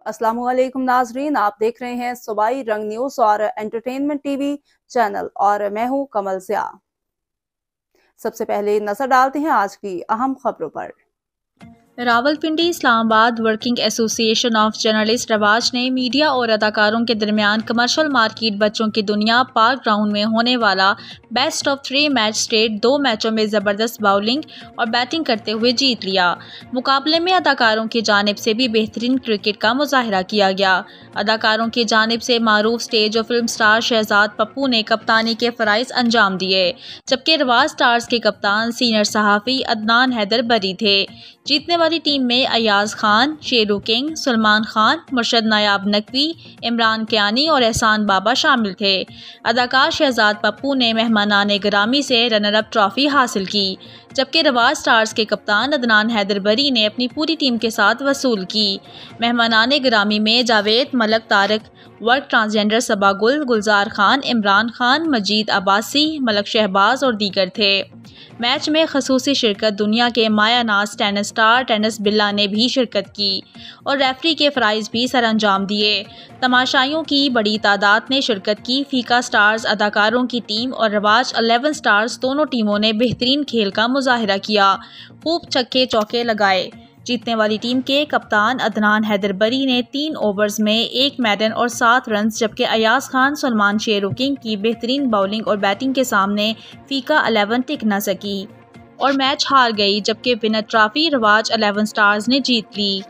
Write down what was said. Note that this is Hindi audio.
अस्सलामुअलैकुम नाजरीन, आप देख रहे हैं सूबाई रंग न्यूज और एंटरटेनमेंट टीवी चैनल और मैं हूं कमल सिया। सबसे पहले नजर डालते हैं आज की अहम खबरों पर। Rawalpindi Islamabad working association of journalist रवाज ने मीडिया और अदाकारों के दरमियान कमर्शियल मार्केट बच्चों की दुनिया पार्क ग्राउंड में होने वाला बेस्ट ऑफ 3 मैच स्टेट 2 मैचों में ज़बरदस्त बाउलिंग और बैटिंग करते हुए जीत लिया। मुकाबले में अदाकारों की जानिब से भी बेहतरीन क्रिकेट का मुजाहरा किया गया। अदाकारों की जानिब से मारूफ स्टेज और फिल्म स्टार शहजाद पप्पू ने कप्तानी के फ़राइज़ अंजाम दिए, जबकि रवाज स्टार्स के कप्तान सीनियर सहाफ़ी अदनान हैदर बरी थे। जीतने वाली टीम में अयाज खान, शेरू किंग, सलमान खान, मुर्शद नायाब नकवी, इमरान कियानी और एहसान बाबा शामिल थे। अदाकार शहजाद पप्पू ने मेहमानाने गिरामी से रनर अप ट्रॉफी हासिल की, जबकि रवाज स्टार्स के कप्तान अदनान हैदर बरी ने अपनी पूरी टीम के साथ वसूल की। मेहमानाने गिरामी में जावेद, मलक तारक, वर्क ट्रांसजेंडर सबा गुल, गुलजार खान, इमरान खान, मजीद अब्बासी, मलक शहबाज और दीगर थे। मैच में खसूसी शिरकत दुनिया के माया नाज टेनिस स्टार टेनिस बिल्ला ने भी शिरकत की और रेफरी के फ़राइज़ भी सर अंजाम दिए। तमाशाइयों की बड़ी तादाद ने शिरकत की। फीका स्टार्स अदाकारों की टीम और रवाज 11 स्टार्स दोनों टीमों ने बेहतरीन खेल का मुजाहिरा किया, खूब छक्के चौके लगाए। जीतने वाली टीम के कप्तान अदनान हैदर बरी ने 3 ओवर्स में 1 मेडन और 7 रन्स, जबकि अयाज खान, सलमान, शेरू किंग की बेहतरीन बाउलिंग और बैटिंग के सामने फीका 11 टिक न सकी और मैच हार गई, जबकि विनर ट्रॉफी रवाज 11 स्टार्स ने जीत ली।